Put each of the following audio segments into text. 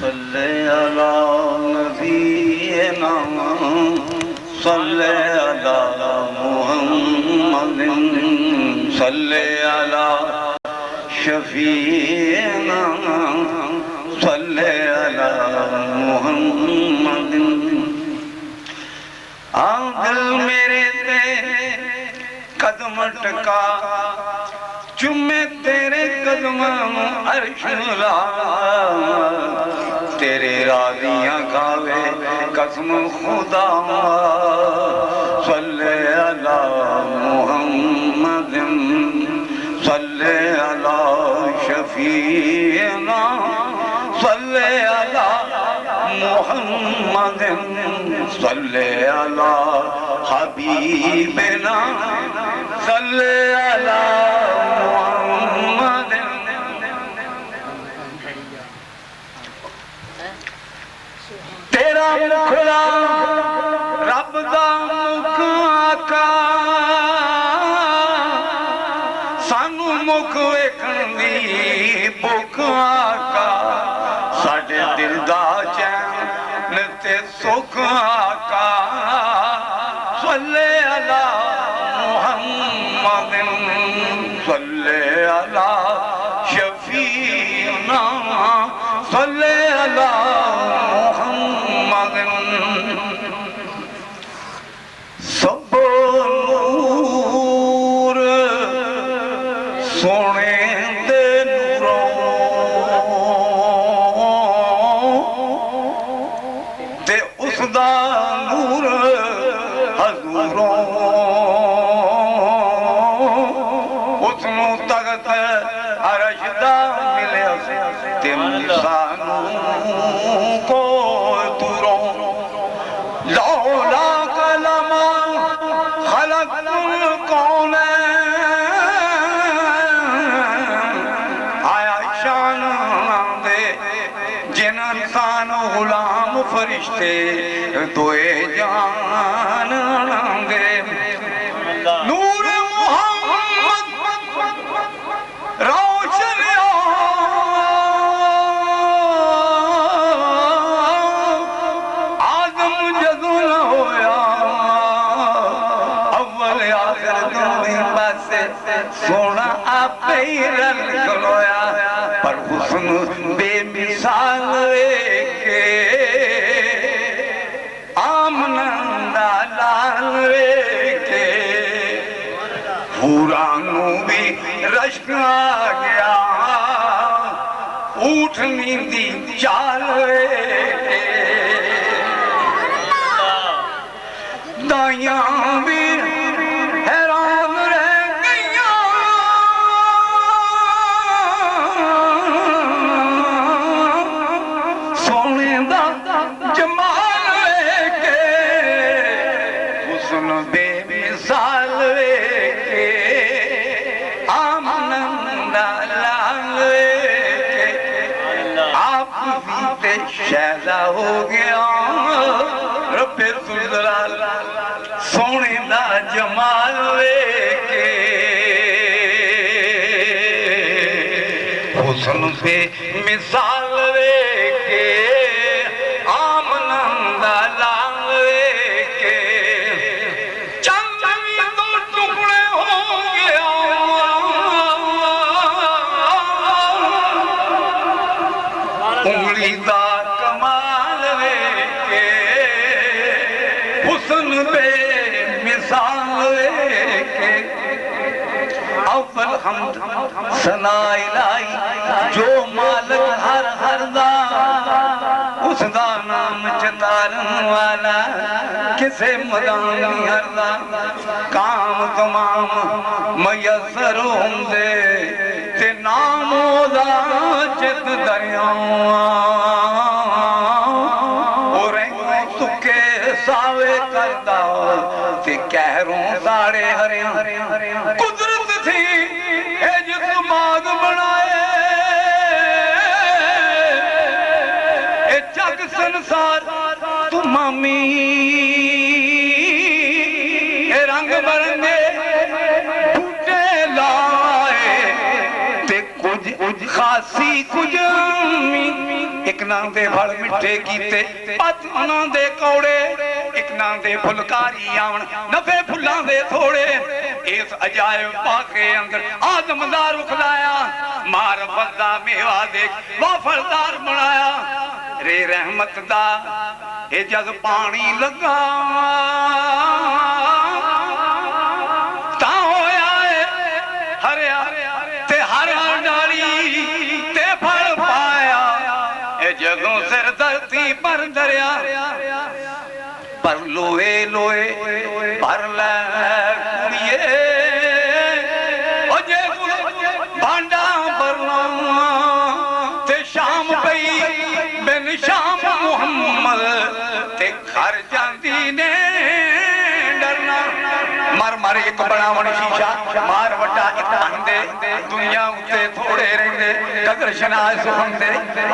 सल्ले अला नबीना सल्ले अला मुहम्मदिन सल्ले अला शफीना सल्ले अला मुहम्मदिन। दिल मेरे ते कदम टका चुमे तेरे कदम अर्श ला तेरे राजियां गावे कसम खुदा सल्ले अला मुहम्मदिन सल्ले अला शफीना सल्ले अला मुहम्मदिन सल्ले अला हबीबना सल्ले अला मुहम्मदिन। तेरा मुखड़ा रब दा मुख आका सानू मुख वेखण दी भुख आका साडे दिल दा चैन ते सुख आका सल्ले अला मुहम्मदिन सल्ले अला शफीना सल्ले अला मुहम्मदिन। सब नूर सोने दे नूरों ते उसदा नूर हजूरों उसनू तगत अरश दा मिले ते मिसानू को दूरों लौला कलमा खलक़ुल कौन आया शान दे जिन इंसान गुलाम फरिश्ते दोए जान दे नूर मुहम्मद रोशन आदम जदों होया अव्वल आखिर दोवें पासे सोना आपे ही रल खलोया पर हुस्न बेमिसाल वेखे आमना दा लाल वेखे पूरा नू भी रश्क आ गया ऊठनी दी चाल वेखे दाइयां भी हैरान रह गईयां सोने दा जमाल वेखे हुस्न बेमिसाल वेखे आमनंद लाल वेखे आप भी ते शैदा हो गया रब्बे सुल्जलाल सोने दा जमाल वेखे हुस्न पे मिसाल वेखे आमनंद लाल वेखे चंद भी तो टुकड़े हो गया उंगली दा कमाल वेखे हुस्न पे मिसाल वेखे अव्वल हमद सना इलाही जो मालिक हर हर दा उसदा नाम चितारन वाला किसे मदान हरदा काम तमाम मयसर हुंदे ते नाम ओदा चित दरियावां तुके सावे करदा ते कहरों साड़े हरियां कुदरत थी ए जिस बाग बनाए ए जग संसार तू मामी ए रंग बरंगे बूटे लाए ते कुछ ਖਾਸੀ ਕੁਜਾਮੀ ਇੱਕ ਨਾਂ ਦੇ ਫਲ ਮਿੱਠੇ ਕੀਤੇ ਪਤ ਉਹਨਾਂ ਦੇ ਕੌੜੇ ਇੱਕ ਨਾਂ ਦੇ ਫੁਲਕਾਰੀ ਆਵਣ ਨਫੇ ਫੁੱਲਾਂ ਦੇ ਥੋੜੇ ਇਸ ਅਜਾਇਬ ਪਾਕੇ ਅੰਦਰ ਆਦਮ ਦਾ ਰੁਖ ਲਾਇਆ ਮਾਰ ਬੰਦਾ ਮੇਵਾ ਦੇਖ ਵਾਫਲਦਾਰ ਬਣਾਇਆ ਰੇ ਰਹਿਮਤ ਦਾ ਇਹ ਜਗ ਪਾਣੀ ਲੱਗਾ ਤਾਂ ਹੋਇਆ ਏ ਹਰਿਆ ਤੇ ਹਰ ਡਾਲੀ ਤੇ ਫਲ ਪਾਇਆ ਇਹ ਜਦੋਂ ਸਿਰ ਧਰਤੀ ਪਰ ਦਰਿਆ ਪਰ ਲੋਏ ਲੋਏ ਭਰ ਲੈ ਕੁੜੀਏ ਉਹ ਜੇ ਭਾਂਡਾ ਭਰਨਾ ਤੇ ਸ਼ਾਮ ਪਈ ਬਿਨ ਸ਼ਾਮ ਮੁਹੰਮਦ ਤੇ ਘਰ ਜਾਂਦੀ ਨੇ ਡਰਨਾ ਮਰ ਮਰ ਇੱਕ ਬਣਾਵਣ ਸ਼ੀਸ਼ਾ ਮਾਰ ਵੱਡਾ ਇੱਕ ਬੰਦੇ ਦੁਨੀਆ ਉੱਤੇ ਥੋੜੇ ਰਹਿੰਦੇ ਕਦਰ ਸ਼ਨਾਸ ਹੁੰਦੇ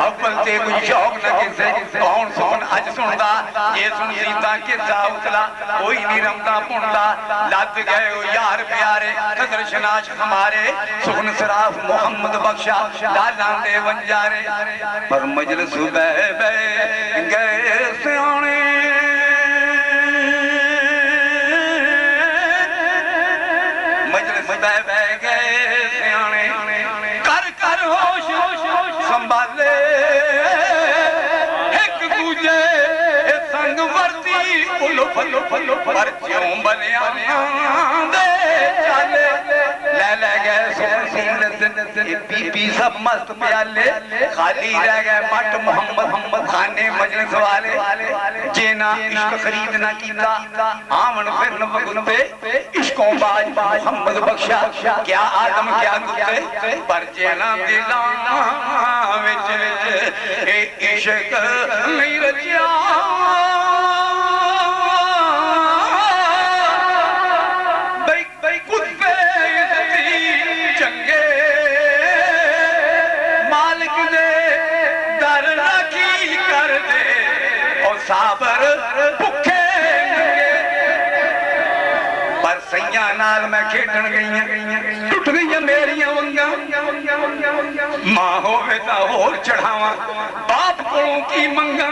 ਅੱਵਲ ਤੇ ਕੋਈ ਸ਼ੌਕ ਨਾ ਕਿਸੇ ਕੌਣ ਸੁਣ ਅੱਜ ਸੁਣਦਾ ਇਹ ਸੁਣਦੀ ਤਾਂ ਕਿੱਸਾ ਉਤਲਾ ਕੋਈ ਨਹੀਂ ਰਮਦਾ ਪੁੰਦਾ ਲੱਦ ਗਏ ਉਹ ਯਾਰ ਪਿਆਰੇ ਕਦਰ ਸ਼ਨਾਸ ਹਮਾਰੇ ਸੁਖਨ ਸਰਾਫ ਮੁਹੰਮਦ ਬਖਸ਼ਾ ਲਾਲਾਂ ਦੇ ਵੰਜਾਰੇ ਪਰ ਮਜਲਿਸ ਬਹਿ ਬਹਿ ਗਏ ਸਿਆਣੇ ਬਹਿ ਬਹਿ ਗਏ ਸਿਆਣੇ ਕਰ ਕਰ ਹੋਸ਼ ਸੰਭਾਲੇ ਇੱਕ ਦੂਜੇ ਇਹ ਸੰਗ ਵਰਤੀ ਉਲਫ ਪਰ ਜਿਉਂ ਬਲਿਆਂ ਦੇ ਚਾਲੇ ਲੈ ਲੈ ਗਏ ਸੁਖਸੀਨਤ ਇਹ ਬੀਬੀ ਸਭ ਮਸਤ ਪਿਆਲੇ ਖਾਲੀ ਰਹਿ ਗਏ ਮੱਟ ਮੁਹੰਮਦ ਖਾਨੇ ਮਜਲਿਸ ਵਾਲੇ ਜਿਨਾ ਇਸ਼ਕ ਖਰੀਦ ਨਾ ਕੀਤਾ ਆਵਣ ਫਿਰਨ ਬਗੁੱਤੇ ਇਸ਼ਕੋਂ ਬਾਜ ਮੁਹੰਮਦ ਬਖਸ਼ਾ ਕਿਆ ਆਦਮ ਕਿਆ ਕੁੱਤੇ ਪਰ ਜਿਨਾ ਦਿਲਾਂ ਵਿੱਚ ਇਹ ਇਸ਼ਕ ਨਹੀਂ ਰਚਿਆ साबर भुखे पर सैया नाल मैं खेडन गई टुट गई मेरिया वंगा मां होवे ता होर चढ़ावा बाप कोलों की मंगा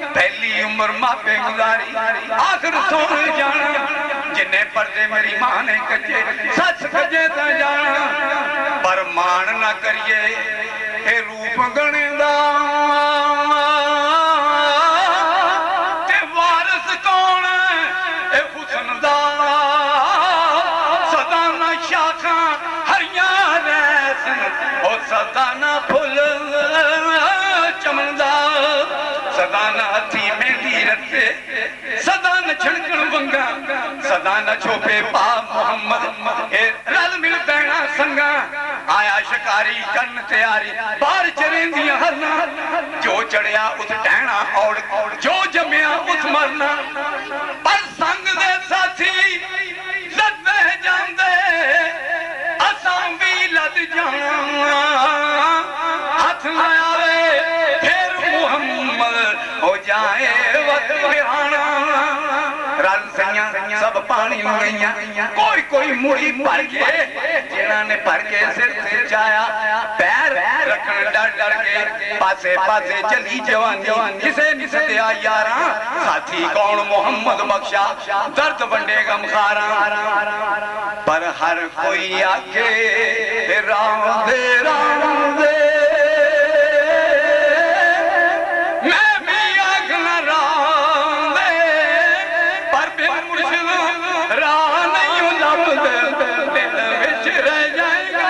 पहली उम्र मापे गुजारी आखिर सोने जाना जिन्ने पर्दे मेरी मां ने कजे सच कजे ता जाना पर मान ना करिए ए रूप गणे दा सदाना फुल चमनदा सदाना हथी मेहंदी रते सदाना छड़कण वंगा सदाना छोपे पा मुहम्मद ए रल मिल पैना संगा आया शिकारी करन तैयारी बाहर चरेंदियां हरना जो चढ़िया उस टहना और जो जमया उस मरना पर संग दे साथी लद जांदे असां भी लद जाना हाथ न आवे फिर मुहम्मद हो जाए वक्त बिहाना रल सैया सब पानी गईया कोई कोई मुड़ी भर के जिन्हां ने भर के सिर से जाया पैर रखन डर डर के पासे पासे चली जवानी किसे निसदिया यारा साथी कौन मुहम्मद बख्शा दर्द वंडे गम खारा पर हर कोई आके राम दे मैं भी आखना राम दे पर बिन मुर्शिद राह नहीं लभदे दिल विच रह जाएगा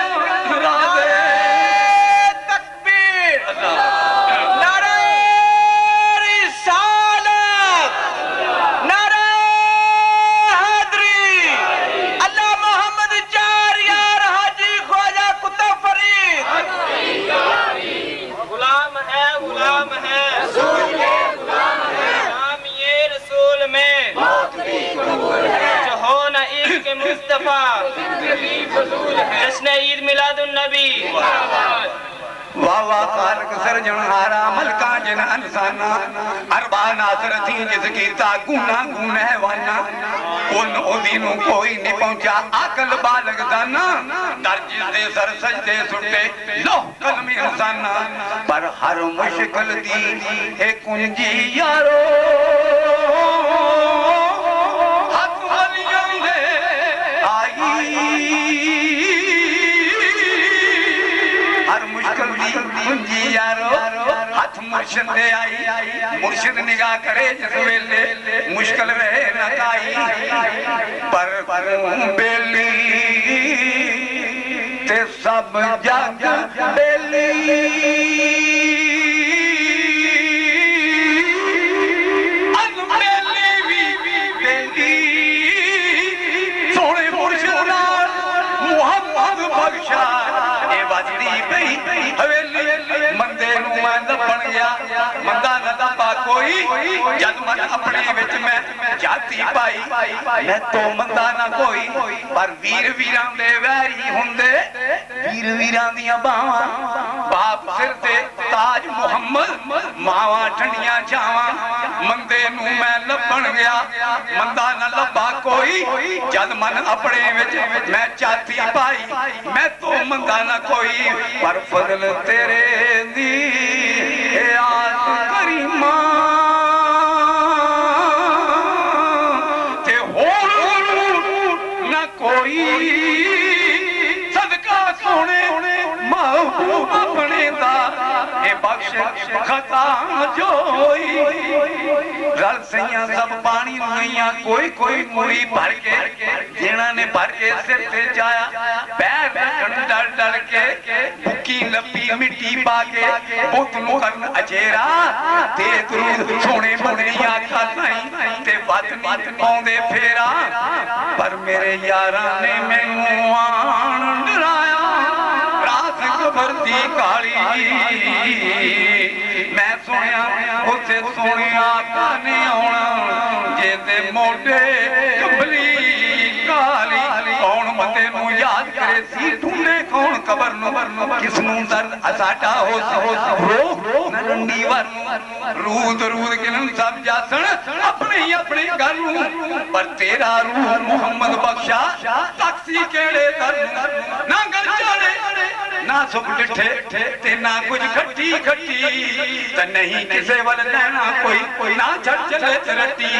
राधे तकबीर नारे रिसालत नारे हैदरी अल्लाह मोहम्मद चार यार हाजी ख्वाजा कुतुब फरीद गुलाम है गुलाम ये रसूल में जो हो न ईद के मुस्तफा जश्न ईद मिलादुन नबी वाह वाह वाह वाह खालक सिरजनहारा मलका जिन इंसाना अरबा नासर थी जिस कीता गुना गुन हैवाना उन ओदी नूं कोई नहीं पहुंचा अकल बालग दाना दर्ज दे सर सजदे सुटे लो कलम इंसाना पर हर मुश्किल दी है कुंजी यारो हाथ वलियां दे आई हर मुश्किल दी कुंजी यारो हाथ मुर्शिद दे आई मुर्शिद निगाह करे जिस वेले मुश्किल रहे न काई पर बेली ते सब जग बेली सोने मुर्शिद नाल मुहम्मद बख्शा ए बजदी पई हवेली मंदे नूं मैं दबण गया मंदा न दबा कोई जद मन अपने विच मैं जाती पाई मैं तो मंदा ना कोई पर वीर वीरां दे वैरी हुंदे वीर वीरां दियां बावां बाप सिर ते ताज मुहम्मद मावां ठंडियां छावां मंदे नूं मैं लभण गया मंदा न लभा कोई जद मन अपने विच मैं जाती पाई मैं तो मंदा ना कोई पर फजल तेरे दी आस करीमा ते होर ना कोई सदका सोने महबूब अपने दा ए बख्श खता जोई रल सैया सब पानी नैया कोई कोई मुड़ी भर के जेना ने भर के सिर ते जाया पैर रखन डर डर के बुकी लपी मिट्टी पा के पुत नु करन अजेरा ते दरूद सोने मुंडी आखा ताई ते वत पाउंदे फेरा पर मेरे यारां ने मैनू आन डराया रात कबर दी काली मैं सुनिया उसे सोने आका ने आउणा जेदे मोढे कंबली काली कौन मते नू याद करे सी ढूंढे कौन कबर नू किसनू दर्द असाडा हो रो नरंडी वर रूद रूद किन सब जासन अपने ही अपने घर नू पर तेरा रूह मुहम्मद बख्शा ताकसी केड़े दर ना गल चढ़े ना सुख डिठे ते ना कुछ खट्टी खट्टी ते नहीं किसे वल लेना कोई ना छड़ चले तरती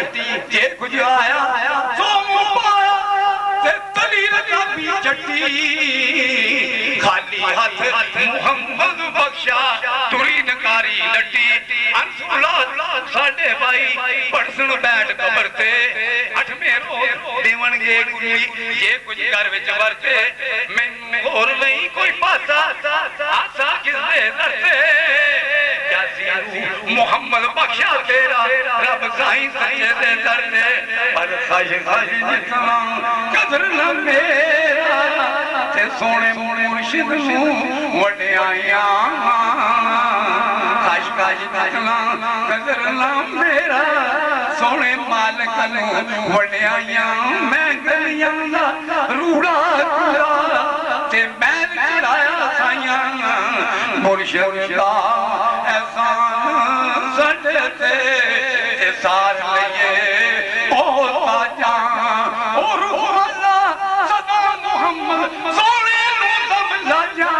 जे कुछ आया सो मुंह पाया ते तली रकाबी चट्टी खाली हाथ मुहम्मद बख्शा तुरी नकारी लट्टी अंस औलाद साडे भाई पड़सन बैठ कबर ते अठवें रोज देवन गे गुरली जे कुछ घर विच वरते मैनू होर नहीं कोई पासा आसा किसदे दरते मुहम्मद बख्शा तेरा रब साईं सच्चे दे दरते पर खश खश जितना कदर न मेरा ते सोने मुर्शिद नू वड्याइयां खश खश जितना कदर न मेरा सोने मालक नू वड्याइयां मैं गलियां दा रूड़ा ते मैल चढ़ाया साइयां मुर्शिद दा एहसान सड़े ते सार लइए बहुत ताजा और अल्लाह सदा मुहम्मद सोने नू समझा जा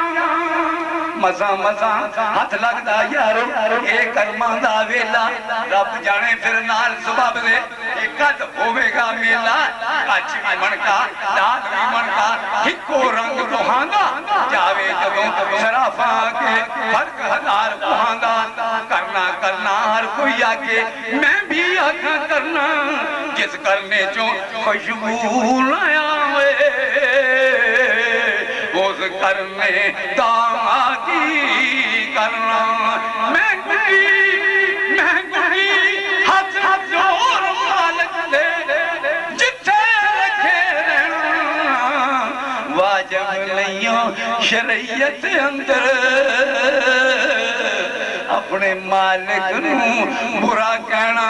मजा मजा हाथ लगदा यारो ए कर्मां दा वेला रब जाने फिर नाल सबब दे कद होवेगा मेला कच भी मनका दाल भी मनका इको रंग रुहांदा जावे जदों शराफा के फर्क हजार बुहांदा करना करना हर कोई आके मैं भी आखा करना जिस करने चो खुशबू लाया उस करने दागी करना मैं गुरी हाथ जोर मालक दे जिथे रखे रहना वाजब नहीं शरीयत अंदर अपने मालिक नू बुरा कहना